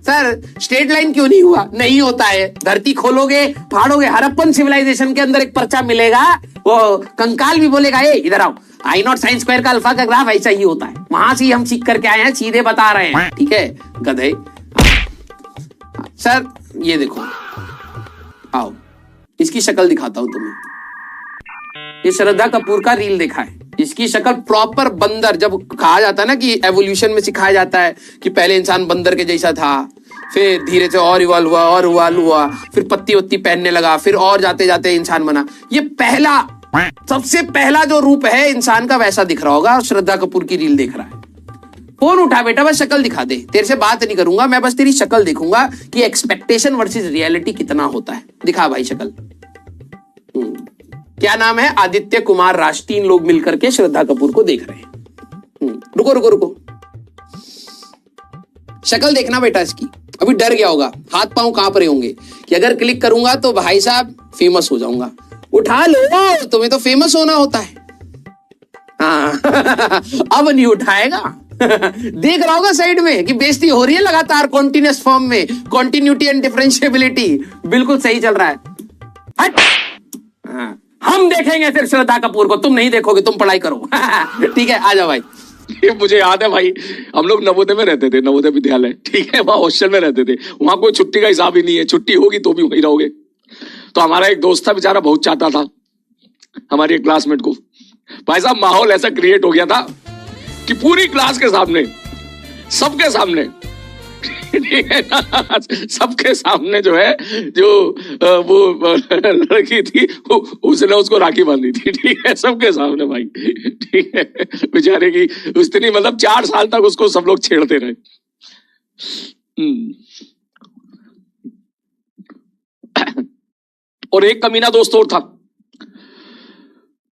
Sir straight line क्यों नहीं हुआ? नहीं होता है। धरती खोलोगे, फाड़ोगे, हड़प्पन सिविलाइजेशन के अंदर एक पर्चा मिलेगा, वो कंकाल भी बोलेगा ए इधर आओ, आई नॉट साइन स्क्वायर का अल्फा का ग्राफ ऐसा ही होता है। वहां से हम सीख करके आए हैं, सीधे बता रहे हैं, ठीक है गधे। सर ये देखो, आओ इसकी शक्ल दिखाता हूं तुम्हें। ये श्रद्धा कपूर का रील देखा है, इसकी शक्ल प्रॉपर बंदर, जब कहा जाता है ना कि एवोल्यूशन में सिखाया जाता है कि पहले इंसान बंदर के जैसा था, फिर धीरे से और इवॉल्व हुआ और इवॉल्व हुआ, फिर पत्ती वत्ती पहनने लगा, फिर और जाते जाते इंसान बना। ये पहला, सबसे पहला जो रूप है इंसान का वैसा दिख रहा होगा। श्रद्धा कपूर की रील देख रहा है। फोन उठा बेटा, बस शक्ल दिखा दे, तेरे से बात नहीं करूंगा मैं, बस तेरी शक्ल देखूंगा कि एक्सपेक्टेशन वर्सेस रियलिटी कितना होता है। दिखा भाई शक्ल। क्या नाम है? आदित्य कुमार राज। 3 लोग मिलकर के श्रद्धा कपूर को देख रहे हैं। रुको रुको रुको, शक्ल देखना बेटा इसकी। अभी डर गया होगा, हाथ पांव कांप रहे होंगे कि अगर क्लिक करूंगा तो भाई साहब फेमस हो जाऊंगा। उठा लो, तुम्हें तो फेमस होना होता है। हाँ अब नहीं उठाएगा। देख रहा होगा साइड में कि बेइज्जती हो रही है लगातार, कॉन्टिन्यूअस फॉर्म में, कॉन्टिन्यूटी एंड डिफरेंशिएबिलिटी बिल्कुल सही चल रहा है। हट। हाँ, हम देखेंगे सिर्फ श्रद्धा कपूर को, तुम नहीं देखोगे, तुम पढ़ाई करो। ठीक है, आ जाओ भाई। मुझे याद है भाई, हम लोग नवोदय में रहते थे, नवोदय विद्यालय, ठीक है, वहां हॉस्टल में रहते थे। वहां कोई छुट्टी का हिसाब ही नहीं है, छुट्टी होगी तो भी वहीं रहोगे। तो हमारा एक दोस्त था, बेचारा बहुत चाहता था हमारे एक क्लासमेट को। भाई साहब माहौल ऐसा क्रिएट हो गया था कि पूरी क्लास के सामने, सबके सामने, सबके सामने जो है, जो वो लड़की थी उसने उसको राखी बांधी थी, ठीक है, सबके सामने भाई, ठीक है। बेचारे की इतनी, मतलब 4 साल तक उसको सब लोग छेड़ते रहे। और एक कमीना दोस्त और था,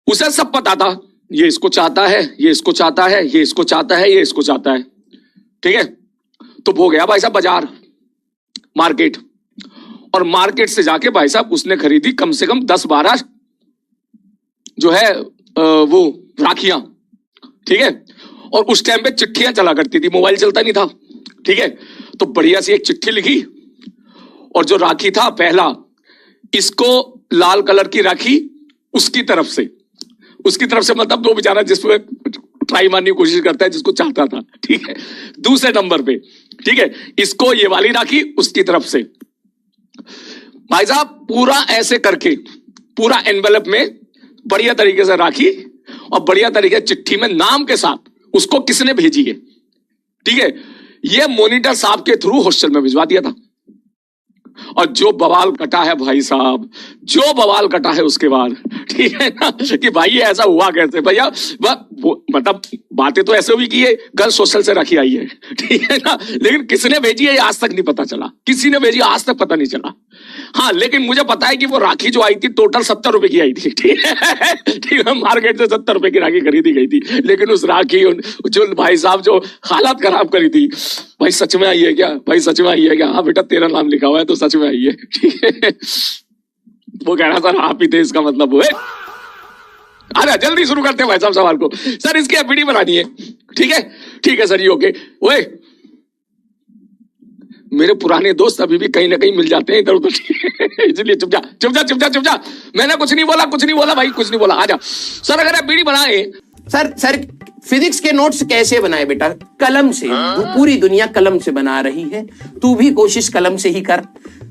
उसे सब पता था, ये इसको चाहता है, ये इसको चाहता है, ये इसको चाहता है, ये इसको चाहता है, ठीक है। तो वो गया भाई साहब बाजार, मार्केट, और मार्केट से जाके भाई साहब उसने खरीदी कम से कम 10-12 जो है वो राखियां, ठीक है। और उस टाइम पे चिट्ठियां चला करती थी, मोबाइल चलता नहीं था, ठीक है। तो बढ़िया सी एक चिट्ठी लिखी, और जो राखी था पहला, इसको लाल कलर की राखी उसकी तरफ से मतलब वो बेचारा जिसपे ट्राई मारने की कोशिश करता है, जिसको चाहता था, ठीक है। दूसरे नंबर पे, ठीक है, इसको ये वाली राखी उसकी तरफ से। भाई साहब पूरा ऐसे करके, पूरा एनवेलप में बढ़िया तरीके से राखी और बढ़िया तरीके से चिट्ठी में नाम के साथ उसको किसने भेजी है, ठीक है, ये मॉनिटर साहब के थ्रू हॉस्टल में भिजवा दिया था। और जो बवाल कटा है भाई साहब, जो बवाल कटा है उसके बाद, ठीक है ना, कि भाई ये ऐसा हुआ कैसे भैया। मतलब बातें तो ऐसे भी की है, गर्ल्स हॉस्टल से रखी आई है, ठीक है ना, लेकिन किसने भेजी है ये आज तक नहीं पता चला, किसी ने भेजी आज तक पता नहीं चला। हाँ, लेकिन मुझे पता है कि वो राखी जो आई थी टोटल 70 रुपए की आई थी, ठीक है, मार्केट से 70 रुपए की राखी खरीदी गई थी। लेकिन उस राखी जो भाई साहब जो हालत खराब करी थी, भाई सच में आई है क्या, भाई सच में आई है क्या, हाँ बेटा तेरा नाम लिखा हुआ है तो सच में आई है, ठीक है। वो कह रहा सर आप ही थे, इसका मतलब वो है। अरे जल्दी शुरू करते हैं भाई साहब सवाल को। सर इसकी एफडी बनानी है, ठीक है, ठीक है सर ये ओके। ओए मेरे पुराने दोस्त अभी भी कहीं ना कहीं मिल जाते हैं इधर उधर, इसलिए चुप जा चुप जा चुप जा चुप जा, मैंने कुछ नहीं बोला भाई, कुछ नहीं बोला। आजा सर, अगर एफडी बनाए। सर फिजिक्स के नोट्स कैसे बनाए बेटा? कलम से। पूरी दुनिया कलम से बना रही है, तू भी कोशिश कलम से ही कर।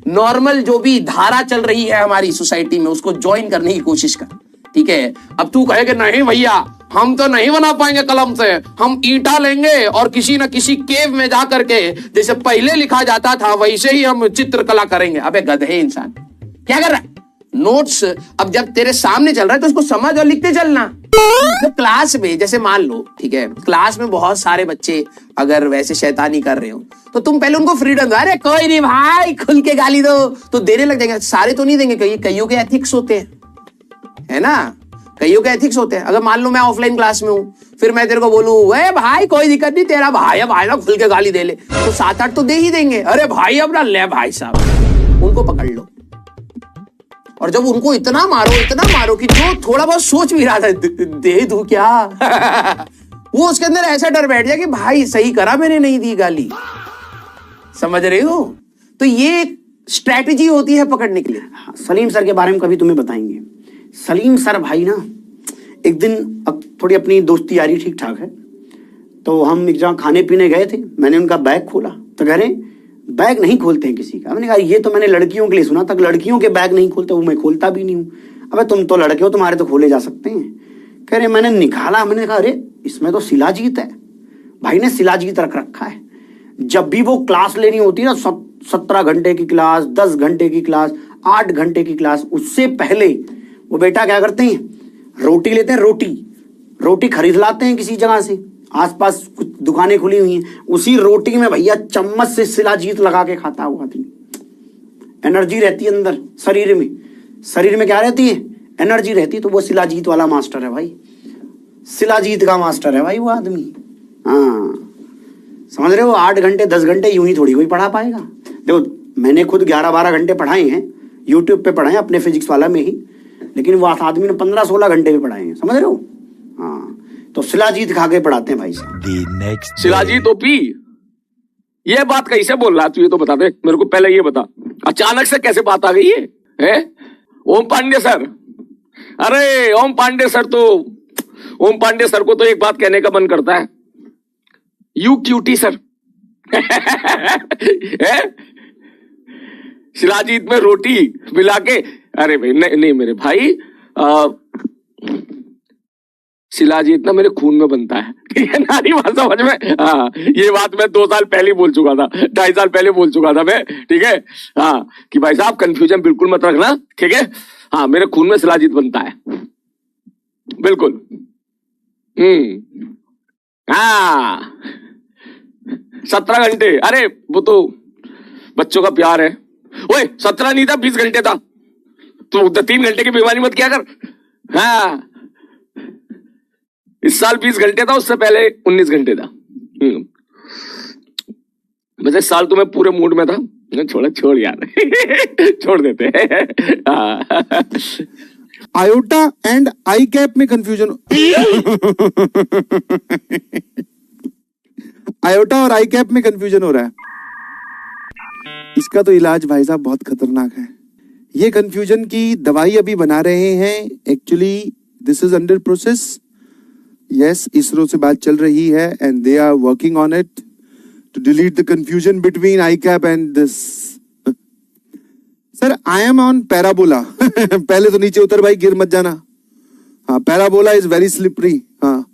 नॉर्मल जो भी धारा चल रही है हमारी सोसाइटी में उसको ज्वाइन करने की कोशिश कर, ठीक है। अब तू कहेगा नहीं भैया हम तो नहीं बना पाएंगे कलम से, हम ईंटा लेंगे और किसी न किसी केव में जा करके जैसे पहले लिखा जाता था वैसे ही हम चित्रकला करेंगे। अबे गधे इंसान, क्या कर रहा है? नोट्स अब जब तेरे सामने चल रहा है तो उसको समझ और लिखते चलना। तो क्लास में जैसे मान लो, ठीक है, क्लास में बहुत सारे बच्चे अगर वैसे शैतानी कर रहे हो तो तुम पहले उनको फ्रीडम दो। अरे कोई नहीं भाई, खुल के गाली दो, तो देने लग जाएंगे। सारे तो नहीं देंगे, कईयों के एथिक्स होते हैं, है ना, कईयों के एथिक्स होते हैं। अगर मान लो मैं ऑफलाइन क्लास में हूं, फिर मैं तेरे को बोलूं वे भाई कोई दिक्कत नहीं, तेरा भाई है भाई ना, खुल के गाली दे ले, तो 7-8 तो दे ही देंगे। अरे भाई अपना ले भाई साहब, उनको पकड़ लो। और जब उनको इतना मारो कि जो थोड़ा बहुत सोच भी रहा था दे दूं क्या वो उसके अंदर ऐसा डर बैठ जाए कि भाई सही करा मैंने नहीं दी गाली। समझ रहे हो? तो ये स्ट्रैटेजी होती है पकड़ने के लिए। सलीम सर के बारे में कभी तुम्हें बताएंगे। सलीम सर भाई ना, एक दिन अब थोड़ी अपनी दोस्ती यारी ठीक ठाक है, तो हम एक जगह खाने पीने गए थे। मैंने उनका बैग खोला तो कह रहे बैग नहीं खोलते हैं किसी का। मैंने कहा ये तो मैंने लड़कियों के लिए सुना था, लड़कियों के बैग नहीं खोलते। वो मैं खोलता भी नहीं हूँ। अबे तुम तो लड़के हो, तुम्हारे तो खोले जा सकते हैं। कह रहे मैंने निकाला, मैंने कहा अरे इसमें तो शिलाजीत है। भाई ने शिलाजीत रख रखा है। जब भी वो क्लास लेनी होती है ना, 17 घंटे की क्लास, 10 घंटे की क्लास, 8 घंटे की क्लास, उससे पहले वो बेटा क्या करते हैं, रोटी लेते हैं। रोटी खरीद लाते हैं किसी जगह से, आसपास कुछ दुकानें खुली हुई हैं, उसी रोटी में भैया चम्मच से शिलाजीत लगा के खाता हुआ आदमी। एनर्जी रहती है अंदर शरीर में क्या रहती है, एनर्जी रहती है। तो वो शिलाजीत वाला मास्टर है भाई, शिलाजीत का मास्टर है भाई वो आदमी। हाँ समझ रहे हो, 8 घंटे 10 घंटे यूं ही थोड़ी कोई पढ़ा पाएगा। देखो मैंने खुद 11-12 घंटे पढ़ाए हैं, यूट्यूब पे पढ़ाए हैं अपने फिजिक्स वाला में ही, लेकिन वो आदमी ने 15-16 घंटे भी पढ़ाए हैं, समझ रहे हो। हाँ तो शिलाजीत खा के पढ़ाते हैं भाई साहब। शिलाजीत ओपी, ये बात कैसे बोल रहा तू, ये तो बता दे मेरे को, पहले ये बता अचानक से कैसे बात आ गई है? ओम पांडे सर, अरे ओम पांडे सर को तो एक बात कहने का मन करता है, यू क्यूटी सर। शिलाजीत में रोटी मिला के, अरे भाई नहीं मेरे भाई, शिलाजीत ना मेरे खून में बनता है, ठीक है ना, बात समझ में। हाँ ये बात मैं 2 साल पहले बोल चुका था, 2.5 साल पहले बोल चुका था मैं, ठीक है। हाँ कि भाई साहब कंफ्यूजन बिल्कुल मत रखना, ठीक है। हाँ मेरे खून में शिलाजीत बनता है बिल्कुल। हाँ 17 घंटे, अरे वो तो बच्चों का प्यार है। ओए 17 नहीं था, 20 घंटे था। तो 3 घंटे की बीमारी मत क्या कर। हाँ इस साल 20 घंटे था, उससे पहले 19 घंटे था। वैसे साल तो मैं पूरे मूड में था, छोड़ यार। छोड़ देते हैं। आयोटा एंड आई कैप में कंफ्यूजन। आयोटा और आई कैप में कंफ्यूजन हो रहा है। इसका तो इलाज भाई साहब बहुत खतरनाक है। ये कंफ्यूजन की दवाई अभी बना रहे हैं। Actually this is under process. Yes, ISRO से बात चल रही है and they are working on it to delete the confusion between I cap and this. Sir I am on parabola. पहले तो नीचे उतर भाई, गिर मत जाना। हाँ पैराबोला इज वेरी स्लिपरी। हाँ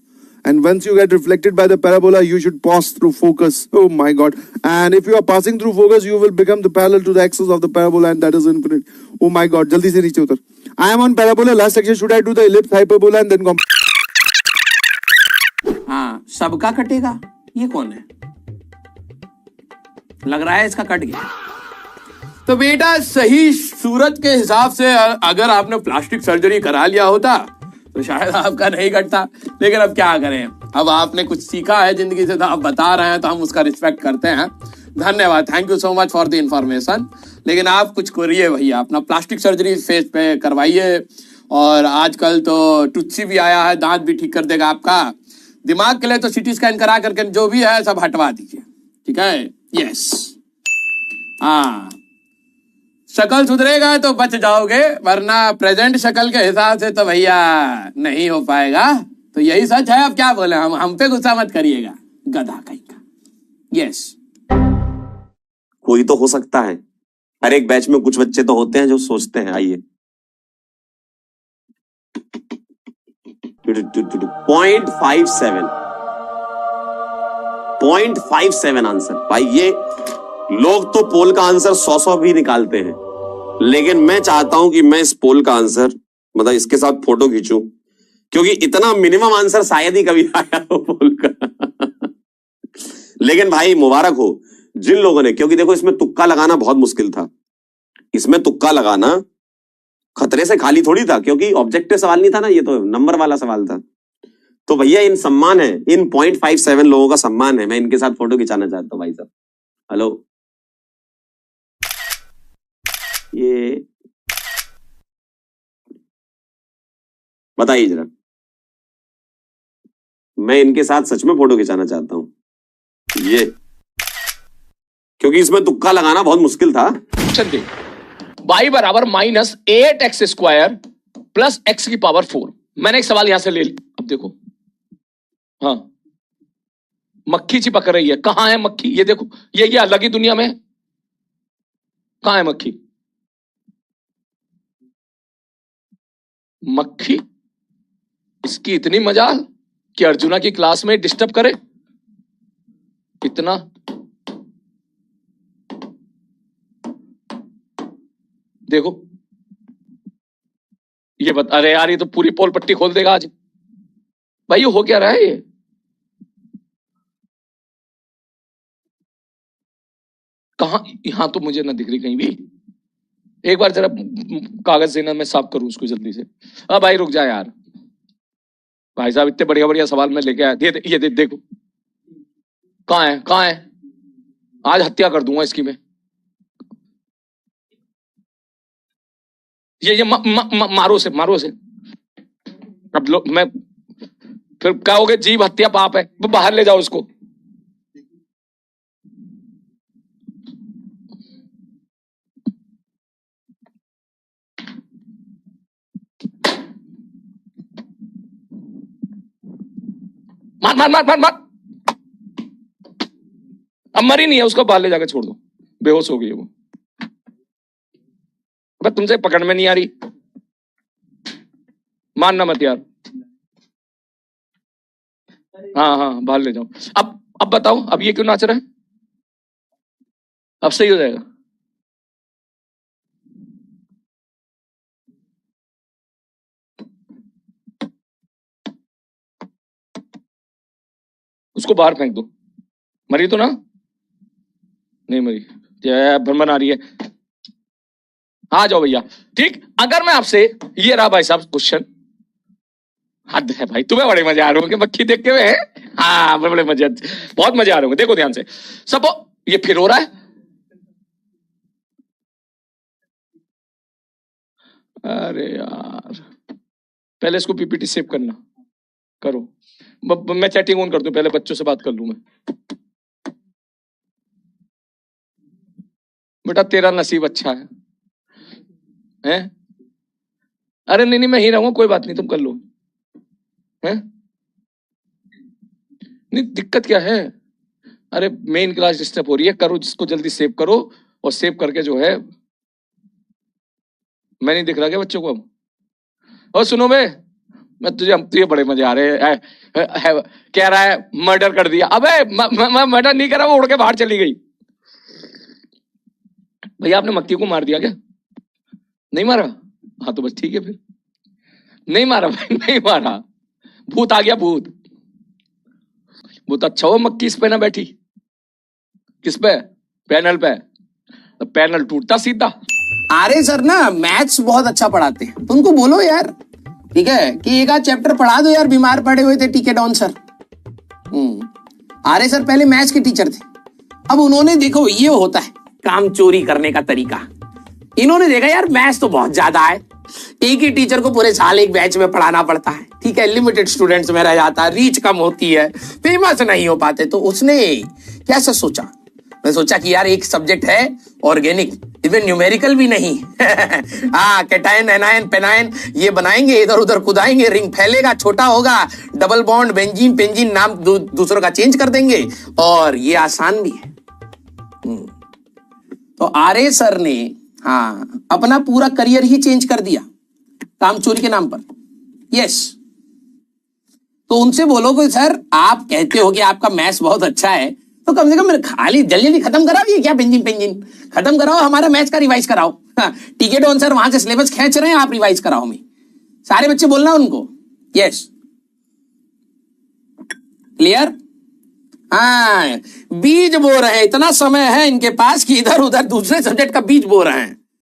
and once you get reflected by the parabola you should pass through focus. Oh my god, and if you are passing through focus you will become the parallel to the axis of the parabola and that is infinite. Oh my god, jaldi se niche utar. I am on parabola. Last section should I do the ellipse, hyperbola and then हाँ सबका कटेगा। ये कौन है? लग रहा है इसका कट गया। तो बेटा सही सूरत के हिसाब से अगर आपने प्लास्टिक सर्जरी करा लिया होता तो शायद आपका नहीं कटता, लेकिन अब क्या करें, अब आपने कुछ सीखा है जिंदगी से तो आप बता रहे हैं तो हम उसका रिस्पेक्ट करते हैं। धन्यवाद, thank you so much for the information. लेकिन आप कुछ करिए भैया, अपना प्लास्टिक सर्जरी फेस पे करवाइए। और आजकल तो टुच्ची भी आया है, दांत भी ठीक कर देगा आपका। दिमाग के लिए तो सीटी स्कैन करा करके जो भी है सब हटवा दीजिए, ठीक है। यस हाँ, शक्ल सुधरेगा तो बच जाओगे, वरना प्रेजेंट शक्ल के हिसाब से तो भैया नहीं हो पाएगा। तो यही सच है, अब क्या बोले, हम पे गुस्सा मत करिएगा, गधा कहीं का। यस कोई तो हो सकता है, हर एक बैच में कुछ बच्चे तो होते हैं जो सोचते हैं। आइए 0.57 आंसर। भाई ये लोग तो पोल का आंसर 100 भी निकालते हैं, लेकिन मैं चाहता हूं कि मैं इस पोल का आंसर मतलब इसके साथ फोटो खींचूं, क्योंकि इतना मिनिमम आंसर शायद ही कभी आया हो पोल का। लेकिन भाई मुबारक हो जिन लोगों ने, क्योंकि देखो इसमें तुक्का लगाना बहुत मुश्किल था। इसमें तुक्का लगाना खतरे से खाली थोड़ी था, क्योंकि ऑब्जेक्टिव सवाल नहीं था ना, ये तो नंबर वाला सवाल था। तो भैया इन सम्मान है, इन 0.57 लोगों का सम्मान है। मैं इनके साथ फोटो खिंचाना चाहता हूं भाई साहब। हेलो, ये बताइए जरा, मैं इनके साथ सच में फोटो खिंचाना चाहता हूं। ये क्योंकि इसमें तुक्का लगाना बहुत मुश्किल था। क्वेश्चन दे, y बराबर -8x² प्लस x की पावर 4। मैंने एक सवाल यहां से ले लिया। अब देखो, हाँ, मक्खी चिपक रही है। कहां है मक्खी? ये देखो, ये अलग ही दुनिया में है। कहां है मक्खी? मक्खी इसकी इतनी मजाल कि अर्जुना की क्लास में डिस्टर्ब करे इतना। देखो ये बता, अरे यार ये तो पूरी पोल पट्टी खोल देगा आज। भाई ये हो क्या रहा है? ये कहां? यहां तो मुझे ना दिख रही कहीं भी। एक बार जरा कागज देना, मैं साफ करूं उसको जल्दी से। अब भाई रुक जा यार, भाई साहब इतने बढ़िया बढ़िया सवाल मैं लेके आया। ये देखो कहां है, कहां है? आज हत्या कर दूंगा इसकी मैं। ये मारो से, मारो से। अब मैं फिर कहोगे जीव हत्या पाप है, वो बाहर ले जाओ उसको। मार मार मार मार मार। अब मरी नहीं है, उसको बाहर ले जाकर छोड़ दो, बेहोश हो गई है वो। अब तुमसे पकड़ में नहीं आ रही, मानना मत यार। हाँ हाँ, बाहर ले जाओ। अब बताओ, अब ये क्यों नाच रहा है? अब सही हो जाएगा। उसको बाहर फेंक दो। मरी तो ना? नहीं मरी, भ्रमण आ रही है। आ जाओ भैया। ठीक, अगर मैं आपसे, ये रहा भाई साहब क्वेश्चन। हद है भाई, तुम्हें बड़े मजे आ रहे होंगे मक्खी देखते हुए। हाँ, बड़े मजे, बहुत मजे आ रहे होंगे। देखो ध्यान से। सब ये फिर हो रहा है। अरे यार, पहले इसको पीपीटी सेव करना करो। मैं चैटिंग ऑन कर दूं, पहले बच्चों से बात कर लूं मैं। बेटा तेरा नसीब अच्छा है, हैं? अरे नहीं नहीं, मैं ही रहूंगा, कोई बात नहीं, तुम कर लो। हैं? नहीं दिक्कत क्या है? अरे मेन क्लास डिस्टर्ब हो रही है, करो जिसको जल्दी सेव करो। और सेव करके जो है, मैं नहीं दिख रहा क्या बच्चों को अब? और सुनो बे, मैं तुझे बड़े मजे आ रहे हैं। कह रहा है मर्डर कर दिया। अबे मर्डर नहीं करा, वो उड़ के बाहर चली गई। भैया आपने मक्खी को मार दिया क्या? नहीं मारा? हाँ तो बस ठीक है फिर। नहीं मारा भाई, नहीं मारा। भूत आ गया, भूत। भूत अच्छा हो मक्खी इस पे ना बैठी। किस पे? पैनल पे। तो पैनल टूटता सीधा। अरे सर ना मैथ्स बहुत अच्छा पढ़ाते हैं, तो उनको बोलो यार, ठीक है, कि एक आध चैप्टर पढ़ा दो यार। बीमार पड़े हुए थे टीके डॉन सर। आर्य सर पहले मैथ्स के टीचर थे। अब उन्होंने देखो ये होता है काम चोरी करने का तरीका। इन्होंने देखा यार मैथ्स तो बहुत ज्यादा है, एक ही टीचर को पूरे साल एक बैच में पढ़ाना पड़ता है, ठीक है, लिमिटेड स्टूडेंट्स में रह जाता है, रीच कम होती है, फेमस नहीं हो पाते। तो उसने कैसे सोचा? मैं सोचा कि यार एक सब्जेक्ट है ऑर्गेनिक, इवन न्यूमेरिकल भी नहीं। हाँ, कैटायन एनायन पेनायन ये बनाएंगे, इधर उधर कुदाएंगे, रिंग फैलेगा, छोटा होगा, डबल बॉन्ड बेंजीन पेंजीन नाम दूसरों का चेंज कर देंगे, और ये आसान भी है। तो आर्य सर ने हाँ अपना पूरा करियर ही चेंज कर दिया काम चोरी के नाम पर। यस, तो उनसे बोलो कि सर आप कहते हो कि आपका मैथ्स बहुत अच्छा है, तो कम से कम खाली जल्दी जल्दी खत्म कराओ, ये क्या पेंजिन पेंजिन खत्म कराओ, हमारा मैथ्स का रिवाइज कराओ। टिकट ऑन सर वहां से सिलेबस खींच रहे हैं, आप रिवाइज कराओ में। सारे बच्चे बोलना उनको। Yes, clear? हाँ, बीज बो रहे हैं, इतना समय है इनके पास कि इधर उधर दूसरे सब्जेक्ट का बीज बो रहे हैं।